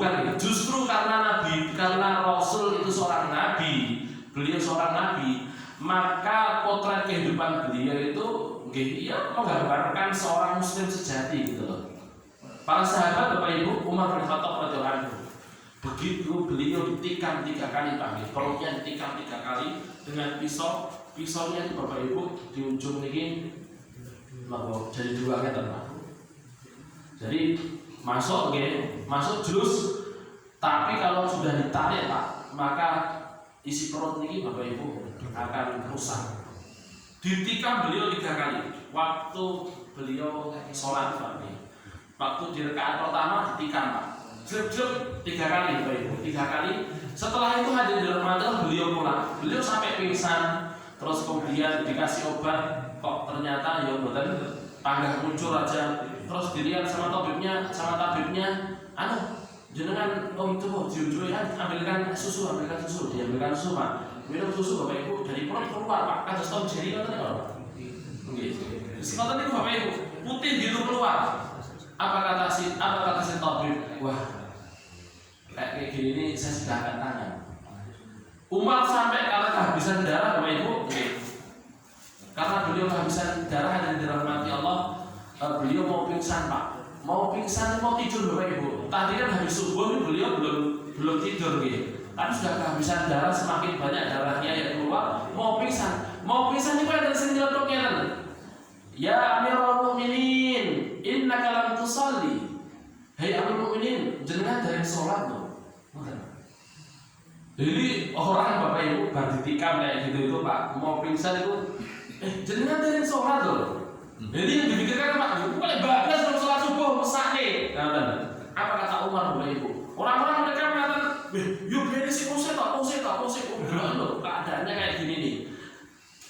bukan, justru karena Nabi, karena Rasul itu seorang Nabi, beliau seorang Nabi, maka potret kehidupan beliau itu ya menggambarkan seorang Muslim sejati gitu loh. Para sahabat Bapak Ibu, Umar bin Khattab radhiyallahu anhu, begitu beliau ditikam 3 kali panggil, perutnya ditikam 3 kali dengan pisau, pisaunya itu Bapak Ibu di ujung ini jadi 2 meter Pak. Jadi masuk jus, tapi kalau sudah ditarik Pak, maka isi perut ini Bapak Ibu akan rusak. Ditikam beliau 3 kali waktu beliau sholat Pak. Waktu di rakaat pertama ditikam Pak, jeb 3 kali Bapak Ibu, 3 kali. Setelah itu hadirin dirahmati Allah, beliau pulang, beliau sampai pingsan, terus kemudian dikasih obat, kok ternyata ya betul panggah muncul aja. Terus dilihat sama tabibnya, jenengan itu jujur ya, ambilkan susu, diambilkan susu Pak, minum susu Bapak Ibu, dari perut keluar Pak, kados tom jeri ngoten Pak. Nggih. Sekoten niku Bapak Ibu, putih gitu keluar. Apa kata si tabib? Wah, kayak gini ini saya sudah angkat tangan. Umar sampai kalau kehabisan darah Bapak Ibu, karena beliau kehabisan darah dan dirahmati Allah, beliau mau pingsan Pak, mau tidur Bapak Ibu. Tadi kan habis subuh ini beliau belum tidur gitu, tapi sudah kehabisan darah, semakin banyak darahnya yang keluar, mau pingsan itu ada senjotoknya kan? Ya Amirul Mukminin, innaka lam tusalli. Hei Amirul Mukminin, jenengan dari sholat loh. Jadi orang Bapak Ibu baru ditikam kayak gitu itu Pak, mau pingsan itu, jenengan dari sholat loh. Jadi yang dipikirkan Pak, boleh bablas dalam sholat subuh mesake. Apa kata Umar Bapak Ibu? Orang-orang mereka mengatakan, yuk ini sih pusing loh, keadaannya kayak gini nih.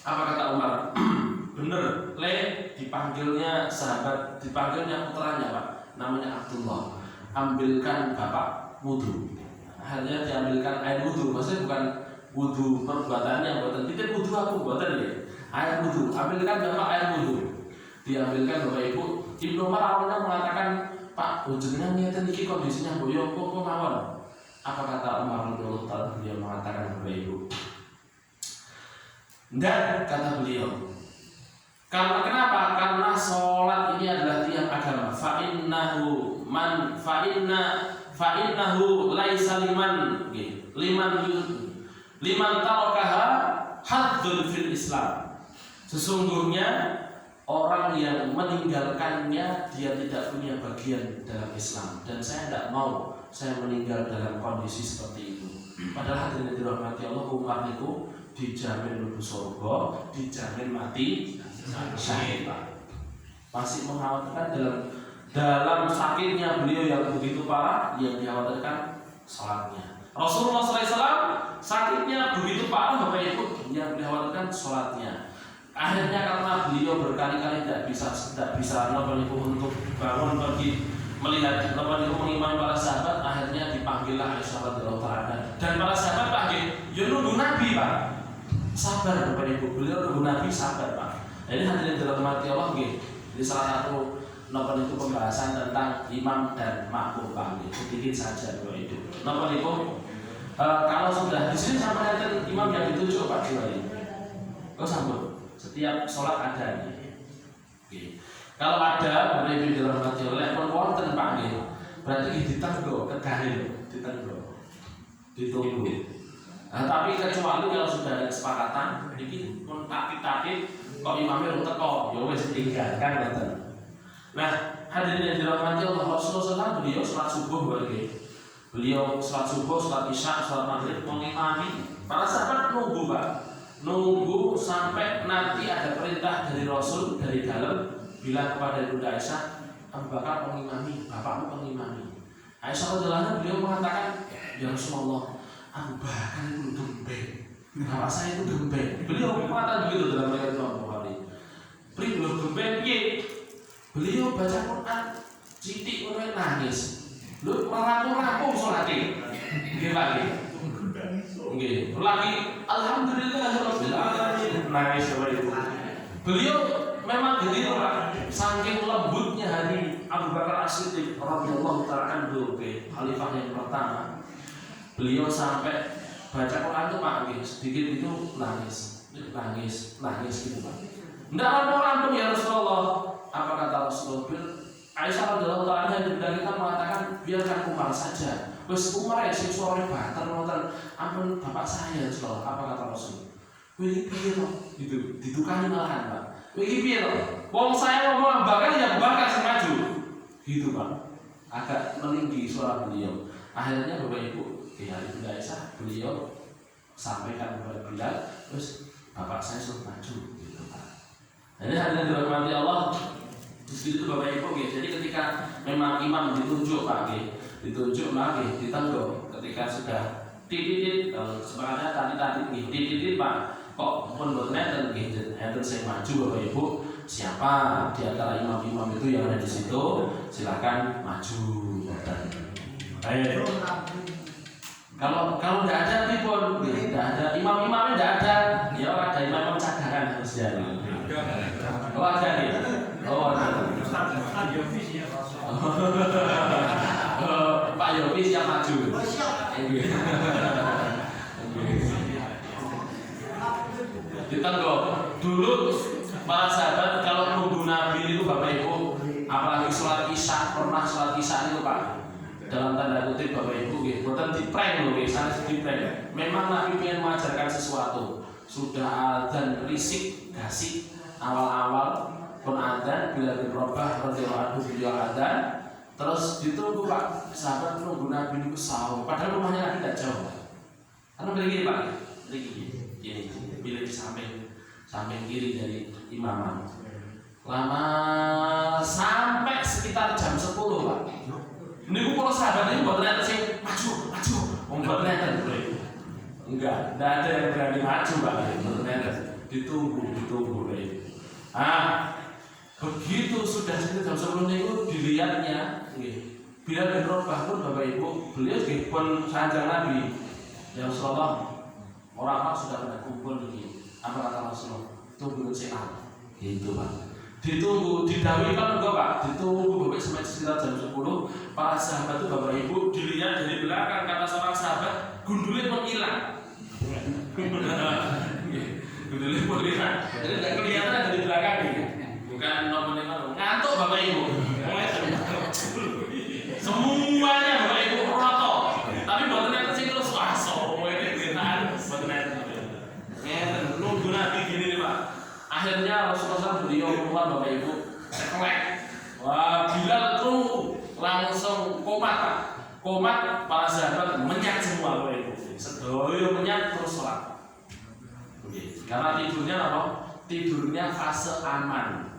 Apa kata Umar? Bener, dipanggilnya putranya Pak, namanya Abdullah. Ambilkan Bapak wudhu. Akhirnya diambilkan air wudhu, maksudnya bukan wudhu perbuatannya, buatan titip wudhu aku buatan ya. Air wudhu, ambilkan Bapak air wudhu. Diambilkan Bapak Ibu. Ibnu Umar awalnya mengatakan, Pak, jenengan ngeten iki kondisinya boyo kok mawon. Apa kata Umar radhiyallahu taala? Beliau mengatakan Bapak Ibu, enggak, kata beliau. Karena kenapa? Karena sholat ini adalah tiang agama. Fa'innahu laisa liman tarakaha haddun fil Islam. Sesungguhnya orang yang meninggalkannya dia tidak punya bagian dalam Islam. Dan saya tidak mau saya meninggal dalam kondisi seperti itu. Padahal hadirin dirahmati Allah, Umar itu dijamin mlebu surga, dijamin mati syahid Pak. Masih mengkhawatirkan dalam sakitnya beliau yang begitu parah, yang dikhawatirkan sholatnya. Rasulullah SAW sakitnya begitu parah Bapak Ibu, yang dikhawatirkan sholatnya. Akhirnya karena beliau berkali-kali tidak bisa untuk bangun pergi melihat mengimani para sahabat, akhirnya dipanggillah Aisyah radhiyallahu taala. Dan para sahabat panggil, ya nunggu Nabi Pak. Sabar Bapak Ibu, beliau nunggu Nabi, sabar Pak. Ini hadirin dirahmati Allah nggih. Di salah satu pembahasan tentang imam dan makmum Pak. Sedikit saja Bapak Ibu. Kalau sudah di sini sampai ada imam yang dituju Pak Jiwali. Oh sambut. Setiap sholat ada nih. Kalau ada Bapak Ibu dirahmati Allah, pun wonten Pak nggih. Berarti ditunggu kegalih, ditunggu. Nah, tapi kecuali kalau sudah ada kesepakatan, ini pun takit kok imamnya udah teko, ya wes tinggalkan ngoten. Nah, hadirin yang dirahmati Allah, Rasulullah beliau sholat subuh beliau sholat subuh, sholat isya, sholat maghrib mengimami. Para sahabat nunggu Pak, nunggu sampai nanti ada perintah dari Rasul dari dalam bilang kepada Ibunda Aisyah, Abu Bakar mengimami, bapakmu mengimami. Aisyah radhiyallahu anha beliau mengatakan, ya Rasulullah, Abu Bakar itu gembeng, bapak saya itu gembeng. Beliau mengatakan begitu dalam riwayat Imam Bukhari. Beliau gembeng, beliau baca Quran, citik mulai nangis. Lu merampung sholatnya, gimana? Nggih, lagi alhamdulillahirabbil alamin nangis Bapak Ibu. Beliau memang begitu Pak. Saking lembutnya hati Abu Bakar As-Siddiq radhiyallahu ta'ala anhu, khalifah yang pertama. Beliau sampai baca Quran itu Pak, sedikit itu nangis gitu Pak. Enggak rampung ya Rasulullah. Apa kata Rasulullah? Aisyah radhiyallahu ta'ala anha juga kita mengatakan biarkan Umar saja. Wes Umar ya sing suarane banter ngoten. Ampun bapak saya Rasulullah. Apa kata Rasul? Wih piye to? Gitu ditukani malahan Pak. Wih piye to? Wong saya ngomong bakal ya bakal sing maju. Gitu Pak. Agak meninggi suara beliau. Akhirnya Bapak Ibu Ibu Aisyah beliau sampaikan kepada Bilal, terus bapak saya suruh maju gitu Pak. Jadi hadirin dirahmati Allah. Terus itu Bapak Ibu, jadi ketika memang imam ditunjuk Pak, ditunjuk lagi, ditenggok. Ketika sudah titit, sebenarnya tadi titit Pak, kok pun bernet dan saya maju Bapak Ibu, siapa di antara imam-imam itu yang ada di situ, silakan maju. Baik. Kalau tidak ada pun, tidak ada imam-imamnya tidak ada, ya ada imam cadangan harus jadi. Oh ada nih. Oh ada. Pak Yofi siap maju. Ditengok. Dulu para sahabat kalau nunggu Nabi itu Bapak Ibu, apalagi sholat isya, pernah sholat isya itu Pak. Dalam tanda kutip Bapak Ibu, bukan di prank loh, sana di prank. Memang Nabi ingin mengajarkan sesuatu. Sudah adzan risik, gasik awal-awal pun adzan bila dirobah radhiyallahu anhu beliau adzan. Terus ditunggu Pak, sahabat nunggu Nabi itu sahur. Padahal rumahnya Nabi tidak jauh. Karena begini Pak, ini bila di samping kiri dari imaman. Lama sampai sekitar jam 10 Pak. Ini kalau sahabat ini buat ternyata sih maju, membuat ternyata enggak ada yang berani maju Pak. Ternyata ditunggu. Begitu sudah sekitar jam 10 itu dilihatnya, bila bin Rabah pun Bapak Ibu, beliau pun sanjang Nabi. Ya Rasulullah, orang sudah pada kumpul begini. Apa kata Rasulullah? Tunggu sehat, gitu Pak. Ditunggu, didahului kan enggak Pak, ditunggu Bapak sampai sekitar jam 10. Para sahabat itu Bapak Ibu dilihat dari belakang, kata seorang sahabat, gundulnya pun hilang. Gundulnya pun hilang. Jadi tidak kelihatan dari belakang ini. Bukan nomor ngantuk Bapak Ibu. Semuanya Bapak Ibu roto. Tapi buat ternyata sih terus ini kenaan buat ternyata. Nunggu Nabi gini nih Pak. Akhirnya Rasulullah beliau keluar Bapak Ibu, sekelek. Wah, Bilal tuh langsung komat Pak. Komat, para sahabat menyat semua Bapak Ibu. Sedoyo menyat terus sholat. Karena tidurnya apa? Tidurnya fase aman.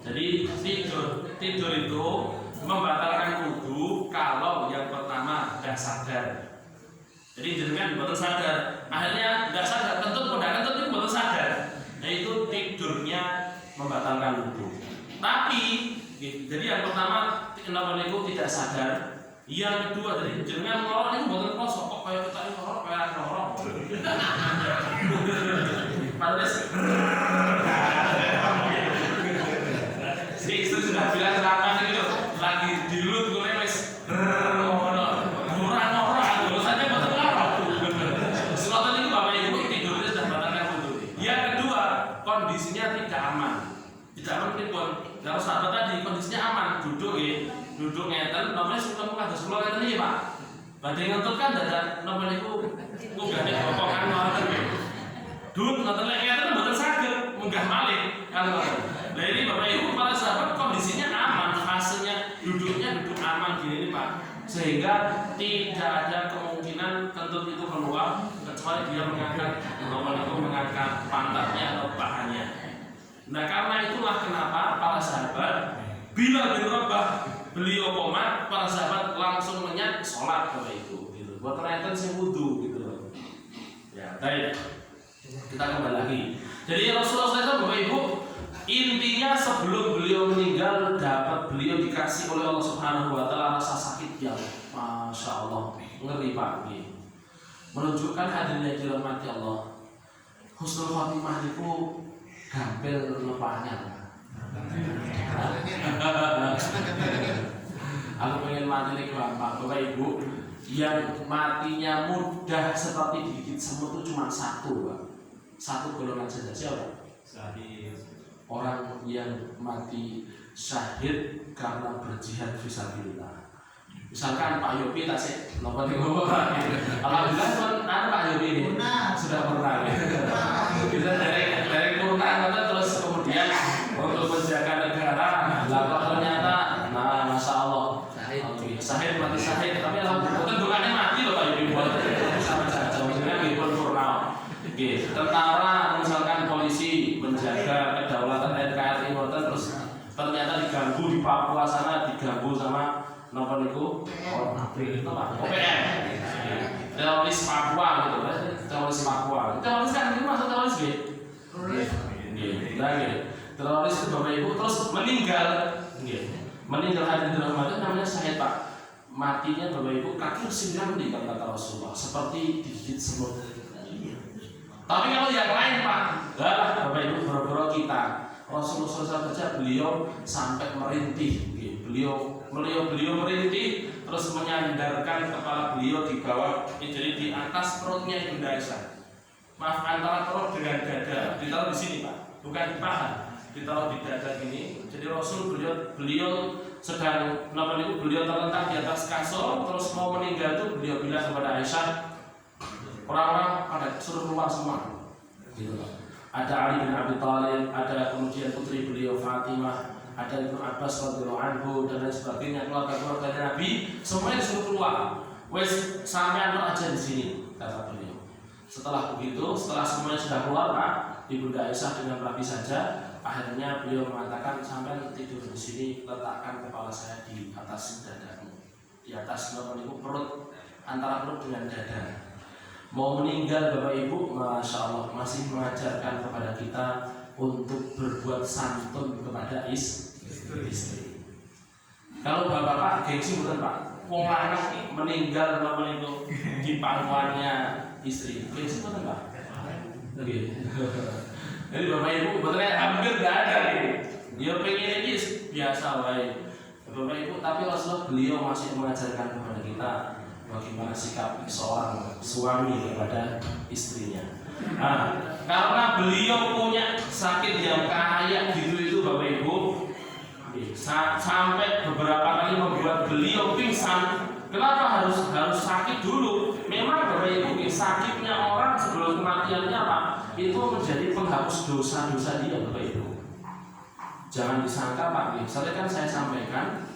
Jadi tidur itu membatalkan wudu kalau yang pertama tidak sadar. Jadi jenengan betul sadar. Akhirnya tidak sadar, kentut itu betul sadar. Yaitu tidurnya membatalkan wudu. Tapi jadi yang pertama kenapa itu tidak sadar. Yang kedua dari jenengan ngorok itu bukan kosong kok kayak kita ini ngorok kayak ngorok. Padahal si istri sudah bilang sama gitu lagi dilut gue wes murah saja betul ngorok. Selotan itu Bapak Ibu tidurnya sudah membatalkan wudu. Yang kedua kondisinya tidak aman. Tidak aman pun. Kalau sahabat tadi kondisinya aman, duduk ngeten, namanya sudah muka terus keluar ngeten ini Pak. Badai ngentut kan dadak namanya itu munggahnya bokongan ngoten. Duduk ngeten ngeten mboten saged munggah malih kan ngoten. Nah ini Bapak Ibu para sahabat kondisinya aman, fasenya duduknya duduk aman gini nih Pak. Sehingga tidak ada kemungkinan kentut itu keluar kecuali dia mengangkat pantatnya atau pahanya. Nah karena itulah kenapa para sahabat bila bin Rabah beliau komat, para sahabat langsung menyat sholat Bapak Ibu gitu. Buat ternyata saya wudu gitu loh. Ya baik, kita kembali lagi. Jadi Rasulullah SAW Bapak Ibu intinya sebelum beliau meninggal dapat beliau dikasih oleh Allah Subhanahu Wa Taala rasa sakit yang Masya Allah ngeri Pak. Menunjukkan hadirnya dirahmati Allah. Husnul khotimah itu gampil lepahnya. Aku pengen mati nih gampang, Bapak Ibu. Yang matinya mudah seperti digigit semut itu cuma satu, Pak. Satu golongan saja. Siapa? Syahid. Orang yang mati syahid karena berjihad fisabilillah. Misalkan Pak Yopi tak sih, nopo nih ngomong lagi. Alhamdulillah kan Pak Yopi ini sudah pernah. Kita dari purna terus kemudian untuk menjaga negara. Lalu ternyata, nah masya Allah, syahid mati syahid. Tapi alhamdulillah bukannya mati loh Pak Yopi buat sama saja. Maksudnya pun purna. Tentara misalkan polisi menjaga kedaulatan NKRI terus ternyata diganggu di Papua sana, diganggu sama nopo niku OPM teroris Papua gitu kan, teroris Papua. Teroris kan itu maksud teroris teroris itu Bapak Ibu terus meninggal hadir dalam mati namanya syahid Pak. Matinya Bapak Ibu kaki singgah di kata Rasulullah seperti digigit semut. Tapi kalau yang lain Pak, Bapak Ibu boro-boro kita Rasulullah SAW saja beliau sampai merintih, beliau merintih terus menyandarkan kepala beliau di bawah, jadi di atas perutnya Ibunda Aisyah. Maaf, antara perut dengan dada ditaruh di sini Pak, bukan di paha, ditaruh di dada gini. Jadi Rasul beliau sedang beliau terletak di atas kasur, terus mau meninggal itu beliau bilang kepada Aisyah, orang-orang pada suruh keluar semua. Gitu. Ada Ali bin Abi Thalib, ada kemudian putri beliau Fatimah, ada Ibnu Abbas radhiyallahu anhu dan lain sebagainya, keluarga-keluarga Nabi, semuanya disuruh keluar. Wes sampai aja di sini, kata beliau. Setelah begitu, setelah semuanya sudah keluar, Pak, Ibunda Aisyah dengan rapi saja, akhirnya beliau mengatakan sampai tidur di sini, letakkan kepala saya di atas dadamu, di atas perut, antara perut dengan dada. Mau meninggal Bapak Ibu, Masya Allah masih mengajarkan kepada kita untuk berbuat santun kepada istri. Kalau bapak-bapak gengsi bukan Pak, wong lanang meninggal Bapak itu di pangkuannya istri, gengsi bukan Pak? Jadi Bapak Ibu betulnya hampir nggak ada nih. Dia pengen ini biasa baik Bapak Ibu, tapi Rasulullah beliau masih mengajarkan kepada kita bagaimana sikap seorang suami kepada istrinya. Nah, karena beliau punya sakit yang kaya gitu itu Bapak Ibu, sampai beberapa kali membuat beliau pingsan. Kenapa harus sakit dulu? Memang Bapak Ibu, sakitnya orang sebelum kematiannya apa? Itu menjadi penghapus dosa-dosa dia Bapak Ibu. Jangan disangka Pak, misalnya kan saya sampaikan,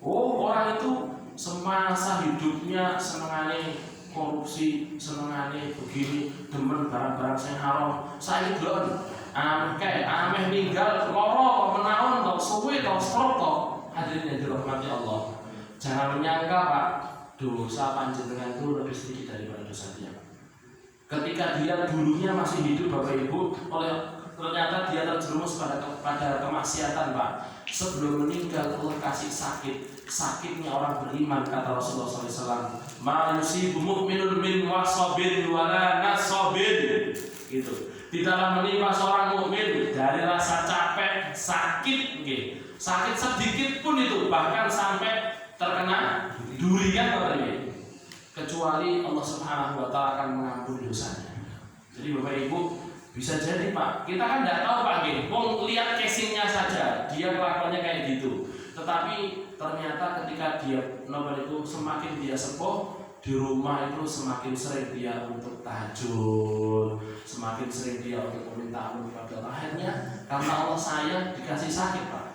orang itu semasa hidupnya senengane korupsi, senengane begini, demen barang-barang sing haram. Saya gelon, ameh ninggal loro menaun tok suwe tok stroke tok. Hadirin yang dirahmati Allah. Jangan menyangka Pak, dosa panjenengan itu lebih sedikit daripada dosa dia. Ketika dia dulunya masih hidup Bapak Ibu, ternyata dia terjerumus pada kemaksiatan Pak. Sebelum meninggal Allah kasih sakitnya orang beriman, kata Rasulullah SAW, ma yusibu mu'minun min wasabin wala nasabin. Gitu. Tidaklah menimpa seorang mukmin dari rasa capek, sakit, sakit sedikit pun itu, bahkan sampai terkena durian katanya, kecuali Allah Subhanahu Wa Taala akan mengampuni dosanya. Jadi Bapak Ibu, bisa jadi Pak, kita kan tidak tahu Pak, lihat casingnya saja, dia kelakuannya kayak gitu. Tetapi ternyata ketika dia semakin dia sepuh di rumah itu semakin sering dia untuk tahajud, semakin sering dia untuk meminta ampun kepada Allah. Akhirnya karena Allah sayang dikasih sakit Pak.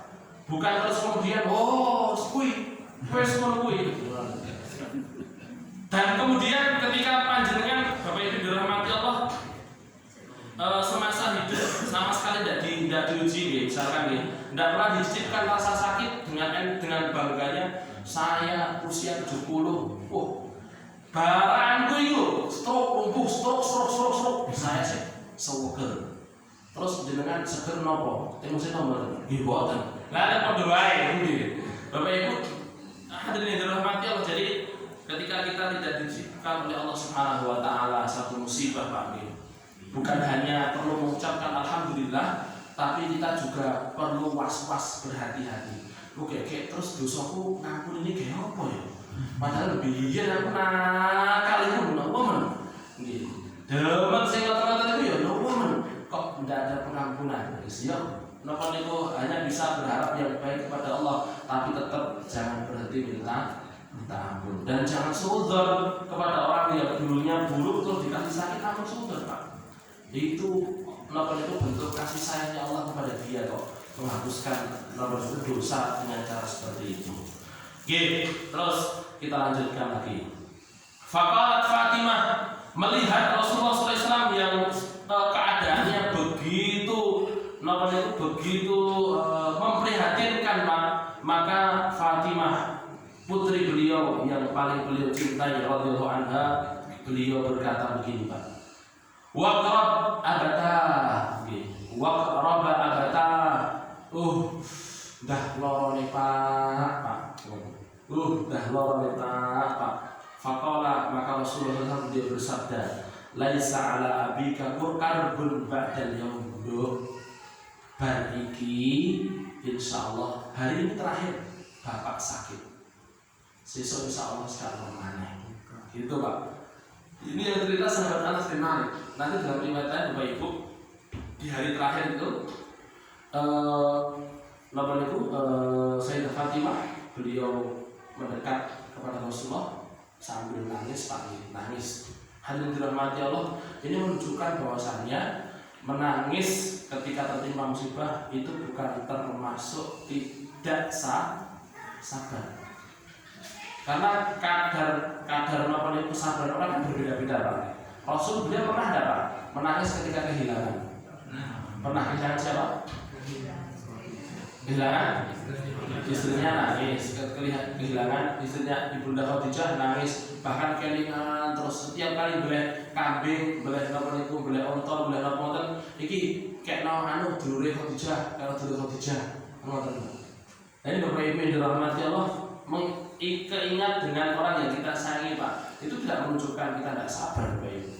Bukan terus kemudian dan kemudian ketika panjenengan Bapak Ibu dirahmati Allah, semasa hidup sama sekali tidak diuji, misalkan tidak pernah diciptakan rasa sakit dengan bangganya saya usia 70, barangku itu stroke lumpuh, stroke saya sih seweger. Terus jenengan seger nopo? Temuse nomor nggih boten. Lah ada padha wae Bapak Ibu hadirin yang dirahmati Allah. Jadi ketika kita tidak diciptakan oleh Allah Subhanahu Wa Taala satu musibah Pak, bukan hanya perlu mengucapkan alhamdulillah, tapi kita juga perlu was-was, berhati-hati. Oke, terus dosaku ngampun ini kayak apa ya? Padahal biyen aku nakal iku no woman. Nggih. Demen sing ngoten-ngoten iku ya no woman. Kok tidak ada pengampunan? Ya, napa niku hanya bisa berharap yang baik kepada Allah, tapi tetap jangan berhenti minta ampun dan jangan suudzon kepada orang yang dulunya buruk terus dikasih sakit. Apa suudzon, Pak? Itu napa niku bentuk kasih sayangnya Allah kepada dia kok, menghapuskan dosa dengan cara seperti itu. Oke, terus kita lanjutkan lagi. Faqalat Fatimah, melihat Rasulullah SAW yang keadaannya begitu memprihatinkan, maka Fatimah putri beliau yang paling beliau cintai radhiyallahu anha, beliau berkata begini, Pak. Waqrab abata, waqraba abata. Dah loro nih Pak. Dah loro nih Pak. Faqala, maka Rasulullah SAW dia bersabda, laisa ala abika karbun ba'dal yaum. Bar iki insyaallah hari ini terakhir bapak sakit. Sesuk insyaallah sekarang mana? Gitu Pak. Ini yang cerita sahabat Anas bin Malik. Nanti dalam riwayat Bapak Ibu di hari terakhir itu Sayyidah Fatimah beliau mendekat kepada Rasulullah sambil nangis, Pak, nangis. Hadirin dirahmati Allah, ini menunjukkan bahwasannya menangis ketika tertimpa musibah itu bukan termasuk tidak sabar. Karena kadar kesabaran orang kan berbeda-beda, Pak. Rasul beliau pernah enggak, Pak, menangis ketika kehilangan? Pernah kehilangan siapa? Kehilangan istrinya, nangis. Kehilangan istrinya Ibunda Khadijah, nangis. Bahkan kelingan terus setiap kali beli kambing, beli onta, beli napa iki kekno dulure Khadijah, kalau dulure Khadijah ngoten. Jadi Bapak Ibu yang dirahmati Allah, keingat dengan orang yang kita sayangi, Pak, itu tidak menunjukkan kita tidak sabar, Bapak Ibu.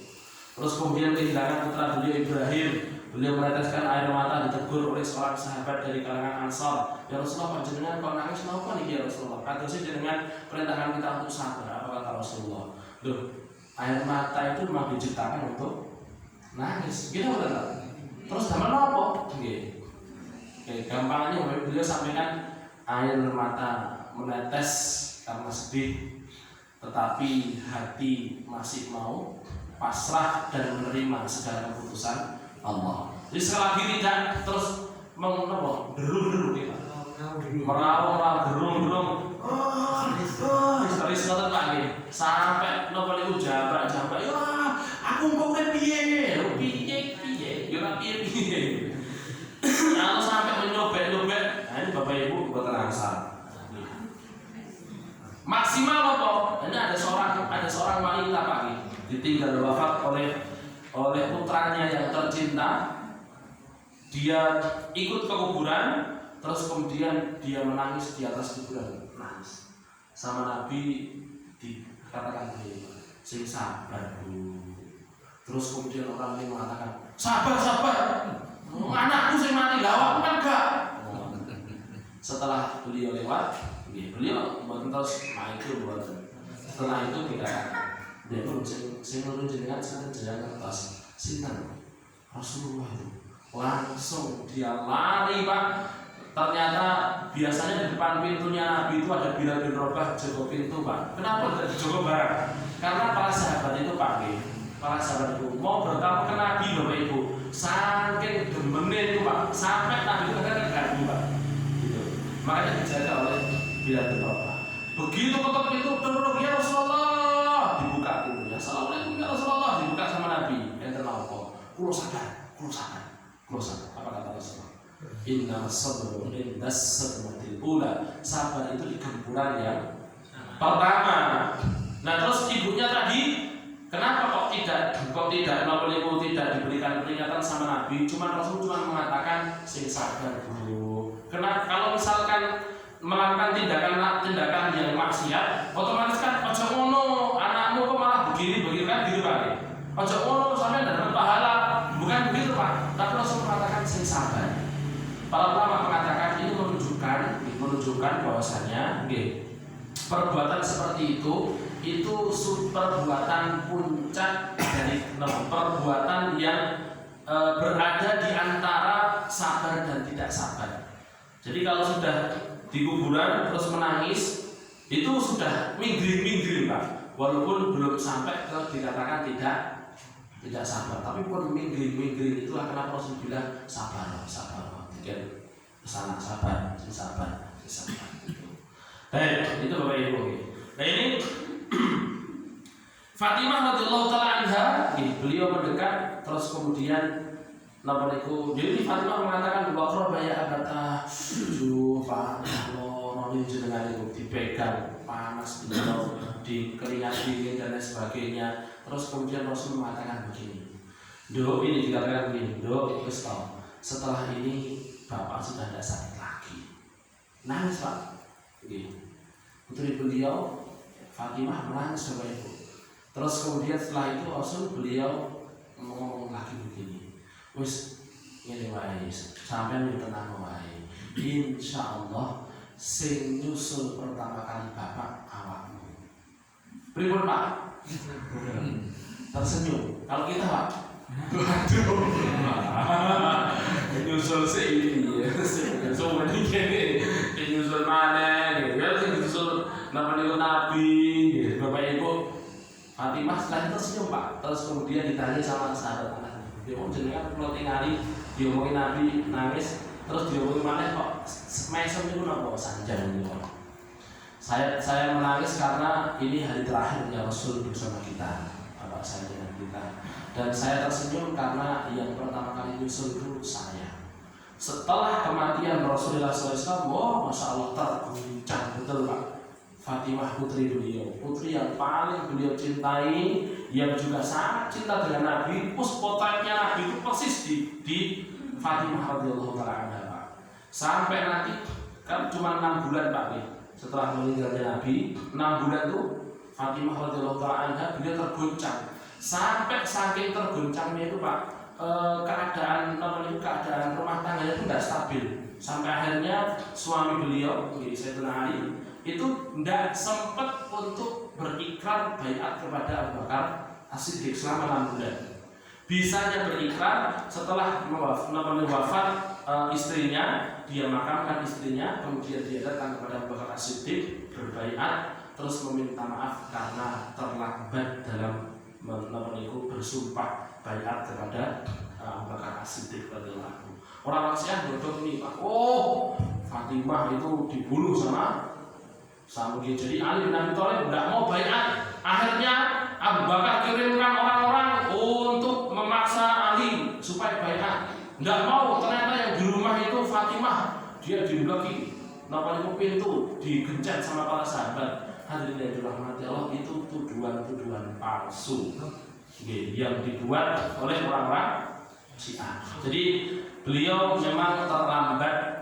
Terus kemudian kehilangan putra beliau Ibrahim, beliau meneteskan air mata, ditegur oleh seorang sahabat dari kalangan Ansar. Ya Rasulullah, panjenengan kok nangis napa niki ya Rasulullah? Kados dengan perintahkan kita untuk sabar. Apa kata Rasulullah? Loh, air mata itu memang diciptakan untuk nangis. Gitu betul. Terus zaman apa? Nggih. Oke, gampangnya beliau sampaikan air mata menetes karena sedih, tetapi hati masih mau pasrah dan menerima segala keputusan Allah. Jadi sekali lagi tidak terus derung-derung kita, meraung-raung, derung-derung. Historis ngoten Pak nggih. Sampai napa niku jambak. Ya, aku kok piye? Yo piye. Kalau sampai menyobek-nyobek, nah ini Bapak Ibu buat terasa. Maksimal apa? Ini ada seorang wanita Pak, ditinggal wafat oleh putranya yang tercinta. Dia ikut ke kuburan, terus kemudian dia menangis di atas kuburan, nangis. Sama Nabi dikatakan begini, sing sabar Bu. Terus kemudian orang ini mengatakan, sabar. Anakku sing mati, lah kan enggak. Setelah beliau lewat, beliau mboten terus itu buat. Setelah itu kita dia pun sing nurun jenengan sinten jenengan kertas sinten Rasulullah itu. Langsung dia lari Pak. Ternyata biasanya di depan pintunya Nabi itu ada Bilal bin Rabah jaga pintu Pak. Kenapa tidak dijaga barang? Karena para sahabat itu Pak, para sahabat itu mau bertamu ke Nabi Bapak Ibu. Saking demennya itu Pak, sampai Nabi itu kan terganggu Pak. Gitu. Makanya dijaga oleh Bilal bin Rabah. Begitu ketok pintu, dorong ya Rasulullah, dibuka pintunya. Assalamualaikum ya Rasulullah, dibuka sama Nabi. Enten apa? Kulo sadar. Apa kata Rasulullah? Inna sabru indas sadmatil ula. Sabar itu di gempuran yang pertama. Nah terus ibunya tadi, kenapa kok tidak diberikan peringatan sama Nabi? Rasul cuma mengatakan sing sabar Bu. Kenapa? Kalau misalkan melakukan tindakan yang maksiat, otomatis kan ojo ngono, anakmu kok malah begini kan gitu Pak. Ojo ngono sampai dapat pahala, bukan begitu Pak. Tapi Rasul mengatakan sing sabar. menunjukkan bahwasanya perbuatan seperti itu perbuatan puncak dari perbuatan yang berada di antara sabar dan tidak sabar. Jadi kalau sudah di kuburan terus menangis itu sudah minggir Pak, walaupun belum sampai ke dikatakan tidak sabar, tapi pun minggir itulah kenapa Rasul bilang sabar tiga kesana sabar. Baik, itu Bapak Ibu. Nah ini Fatimah radhiyallahu taala anha, beliau mendekat terus kemudian jadi Fatimah mengatakan bahwa ya abata Pak Allah jenengan itu dipegang panas beliau di keringat dingin dan lain sebagainya. Terus kemudian Rasul mengatakan begini, Dok, ini dikatakan begini, Dok, setelah ini Bapak sudah tidak sakit lagi. Nangis Pak. Putri beliau Fatimah menangis Bapak Ibu. Terus kemudian setelah itu Rasul beliau ngomong lagi begini, wis ngene wae, sampeyan tenang wae. Insyaallah sing nyusul pertama kali Bapak awakmu. Pripun Pak? Tersenyum. Kalau kita Pak, waduh, nyusul ini, nyusul ini, nyusul mana? Ya nyusul namanya Nabi, Bapak Ibu. Fatimah setelah itu tersenyum Pak. Terus kemudian ditanya sama sahabat anak, dia mau jenengan kalau tinggali, dia ngomongin Nabi nangis, terus dia ngomongin mana kok mesem itu nopo sanjang gitu. Saya menangis karena ini hari terakhirnya Rasul bersama kita, Bapak saya dengan kita. Dan saya tersenyum karena yang pertama kali nyusul itu saya. Setelah kematian Rasulullah SAW, Masya Allah terguncang betul Pak. Fatimah putri beliau, putri yang paling beliau cintai, yang juga sangat cinta dengan Nabi. Potretnya Nabi itu persis di Fatimah radhiyallahu taala anha Pak. Sampai nanti kan cuma 6 bulan Pak setelah meninggalnya Nabi, 6 bulan tuh Fatimah radhiyallahu taala anha beliau terguncang. Sampai saking terguncangnya itu Pak, keadaan rumah tangganya itu tidak stabil. Sampai akhirnya suami beliau, Sayyidina Ali, itu tidak sempat untuk berikrar baiat kepada Abu Bakar As-Siddiq selama 6 bulan. Bisanya berikrar setelah wafat istrinya, dia makamkan istrinya, kemudian dia datang kepada Abu Bakar As-Siddiq berbaiat, terus meminta maaf karena terlambat dalam bersumpah baiat kepada Abu Bakar As-Siddiq radhiyallahu anhu. Orang Syiah bodoh ini Pak. Fatimah itu dibunuh sama dia. Jadi Ali bin Abi Thalib tidak mau baiat. Akhirnya Abu Bakar kirimkan orang-orang untuk memaksa Ali supaya baiat. Tidak mau. Ternyata yang di rumah itu Fatimah, dia dibelaki, pintu digencet sama para sahabat. Hadirin yang dirahmati Allah, itu tuduhan-tuduhan palsu yang dibuat oleh orang-orang Syiah. Jadi beliau memang terlambat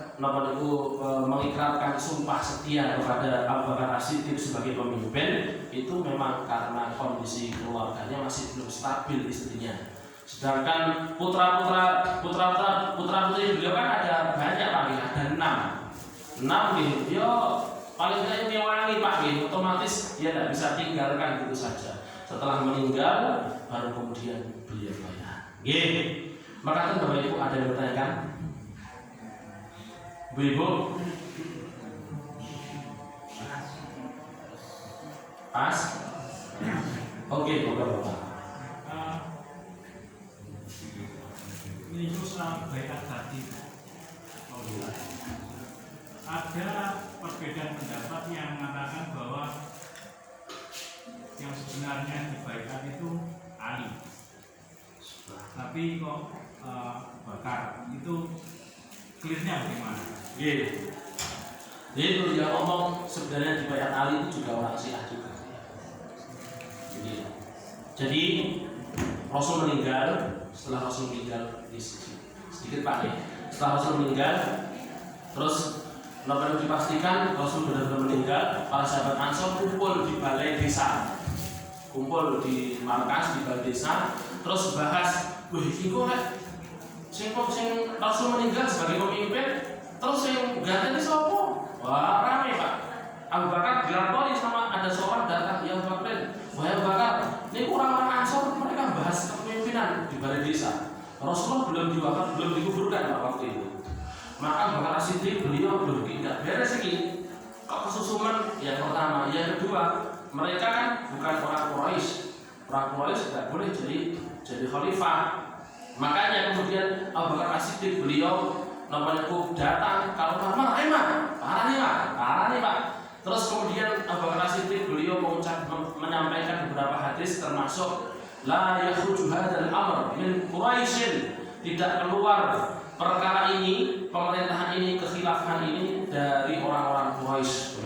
mengikrarkan sumpah setia kepada Abu Bakar As-Siddiq sebagai pemimpin. Itu memang karena kondisi keluarganya masih belum stabil istrinya. Sedangkan putra-putri beliau kan ada banyak Pak, ada 6 dia paling tidak nyewangi Pak, otomatis dia tidak bisa tinggalkan gitu saja. Setelah meninggal baru kemudian beliau baiat. Maka kan Bapak Ibu ada yang bertanyakan, Bu Ibu, pas? Oke, Bapak. Ini selama baiat tadi, ada perbedaan pendapat yang mengatakan bahwa yang sebenarnya di baiat itu Ali, tapi kok Bakar itu clearnya bagaimana? Jadi dia ngomong sebenarnya di baiat Ali itu juga orang Syiah juga. Jadi Rasul meninggal, setelah Rasul meninggal sedikit Pak setelah Rasul meninggal, terus lalu dipastikan Rasul benar-benar meninggal, para sahabat Ansor kumpul di balai desa, kumpul di markas di balai desa, terus bahas, iki kok sing Rasul meninggal sebagai pemimpin, terus yang ganti sapa? Wah, rame Pak. Abu Bakar dilapori sama ada seorang datang, ya Abu Bakar, wahai Abu Bakar, ini orang-orang Ansor mereka bahas kepemimpinan di balai desa. Rasulullah belum dikuburkan Pak waktu itu. Maka Abu Bakar Siddiq beliau tidak beres ini. Kok kesusuman? Yang pertama, yang kedua, mereka kan bukan orang Quraisy. Orang Quraisy tidak boleh jadi khalifah. Makanya kemudian Abu Bakar Siddiq beliau namanya datang kalau parah nih Pak. Terus kemudian Abu Bakar Siddiq beliau menyampaikan beberapa hadis termasuk la yakhruju hadzal amr min Quraisy, tidak keluar perkara ini, pemerintahan ini, kekhilafahan ini dari orang-orang Quraisy,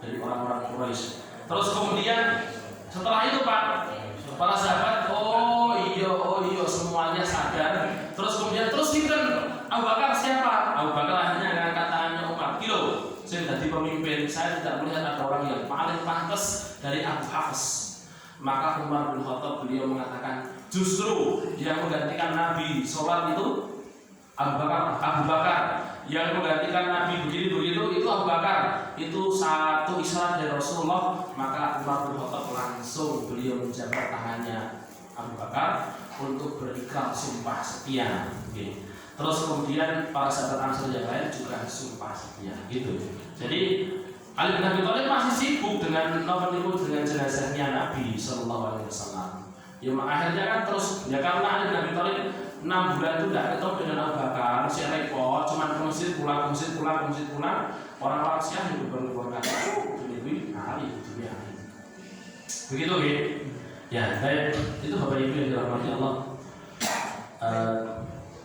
dari orang-orang Quraisy. Terus kemudian setelah itu Pak, para sahabat oh iya semuanya sadar. Terus kemudian Abu Bakar siapa? Abu Bakar akhirnya angkat tangannya Umar. Saya jadi pemimpin, saya tidak melihat ada orang yang paling pantas dari Abu Hafs. Maka Umar bin Khattab beliau mengatakan justru yang menggantikan Nabi sholat itu Abu Bakar yang menggantikan Nabi begitu itu Abu Bakar. Itu satu isyarat dari Rasulullah. Maka Umar bin Khattab langsung beliau menjabat tangannya Abu Bakar untuk berikrar sumpah setia. Terus kemudian para sahabat Ansor yang lain juga sumpah setia gitu. Jadi Ali bin Abi Thalib masih sibuk dengan jenazahnya Nabi Sallallahu Alaihi Wasallam. Ya akhirnya kan terus ya karena Ali bin Abi Thalib 6 bulan itu tidak ketemu dengan Abu Bakar, si repot, cuman ke masjid pulang. Orang-orang Syiah juga berkata, ini Ali. Begitu gitu. Ya, baik. Itu Bapak Ibu yang dirahmati Allah.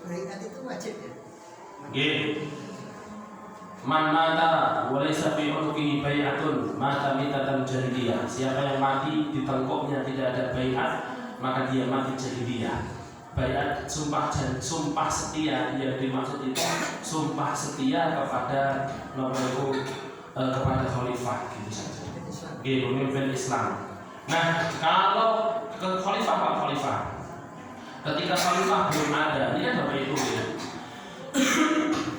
Baiat itu wajib ya? Man mata walaysa fi unuqihi bai'atun mata mitatan jahiliyah. Siapa yang mati di tengkuknya tidak ada baiat, maka dia mati jahiliyah. Baiat sumpah setia yang dimaksud itu sumpah setia kepada kepada khalifah gitu saja. Pemimpin Islam. Nah, kalau ke khalifah ketika khalifah belum ada, ini kan Bapak Ibu ya.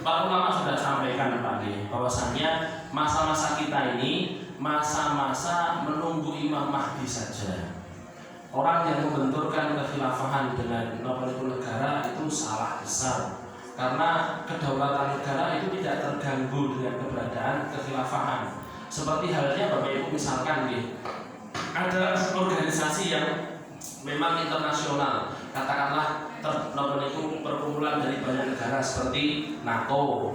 Para ulama sudah sampaikan pagi bahwasannya masa-masa kita ini masa-masa menunggu Imam Mahdi saja. Orang yang membenturkan kekhilafahan dengan negara itu salah besar. Karena kedaulatan negara itu tidak terganggu dengan keberadaan kekhilafahan. Seperti halnya Bapak Ibu misalkan ada organisasi yang memang internasional, katakanlah perkumpulan dari banyak negara seperti NATO,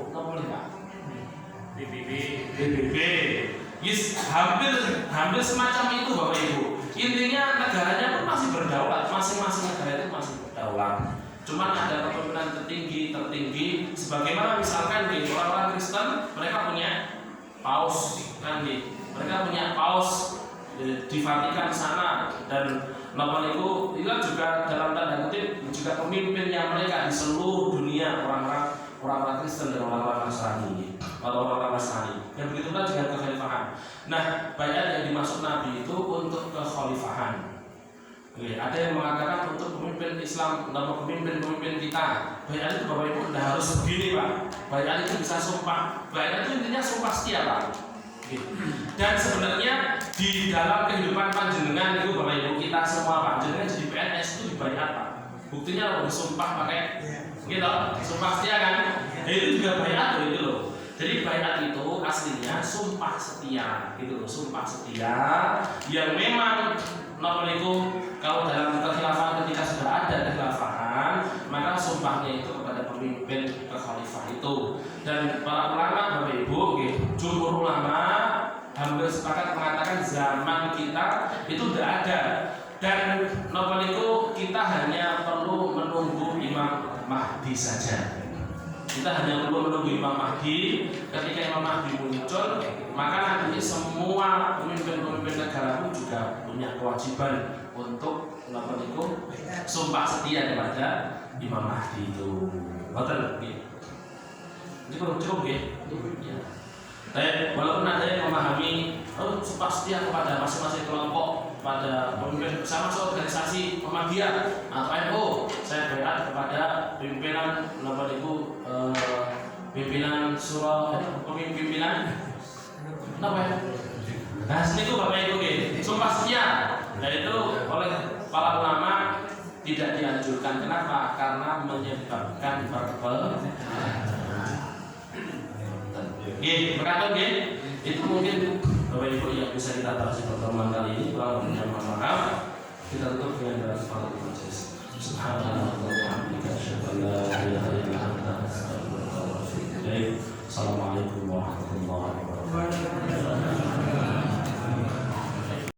PBB, hampir semacam itu Bapak Ibu. Intinya negaranya pun masih berdaulat, masing-masing negara itu masih berdaulat. Cuman ada kepemimpinan tertinggi, sebagaimana misalkan di orang-orang Kristen, mereka punya paus kan mereka punya paus di Vatikan sana, dan Bapak Ibu itu juga dalam tanda kutip juga pemimpinnya mereka di seluruh dunia, orang-orang Kristen dan orang-orang Nasrani atau orang-orang Nasrani. Dan begitu pula dengan kekhalifahan. Nah, banyak yang dimaksud Nabi itu untuk kekhalifahan. Ada yang mengatakan untuk pemimpin Islam atau pemimpin kita. Banyak itu Bapak Ibu tidak harus begini Pak. Banyak itu bisa sumpah. Banyak itu intinya sumpah setia Pak. Dan sebenarnya di dalam kehidupan panjenengan itu Bapak Ibu kita semua panjenengan jadi PNS itu dibayar Pak. Buktinya disumpah pakai gitu, sumpah setia kan? Itu juga bayar itu loh. Jadi bayat itu aslinya sumpah setia gitu loh, sumpah setia yang memang nomor itu kalau dalam kekhilafan ketika sudah ada kekhilafan maka sumpahnya itu kepada pemimpin kekhalifah itu. Dan para ulama Bapak Ibu, jumhur ulama hampir sepakat mengatakan zaman kita itu tidak ada, dan nomor itu kita hanya perlu menunggu Imam Mahdi saja. Kita hanya perlu menunggu Imam Mahdi. Ketika Imam Mahdi muncul, maka nanti semua pemimpin-pemimpin negara pun juga punya kewajiban untuk sumpah setia kepada Imam Mahdi itu. Betul? Cukup ya. Tapi walaupun ada yang memahami sumpah setia kepada masing-masing kelompok, pada pemimpin bersama organisasi Muhammadiyah atau NU, saya bayat kepada pimpinan nomor itu pimpinan surah pimpinan apa ya? Nah, sini tuh Bapak Ibu nggih, sumpah setia, yaitu oleh para ulama tidak dianjurkan. Kenapa? Karena menyebabkan verbal. Nggih, berkata nggih, itu mungkin Bapak Ibu yang bisa kita bahas di pertemuan kali ini. Kurang lebihnya mohon maaf. Kita tutup dengan doa Fatihah. Subhanallah wa bihamdihi asyhadu an la ilaha illa anta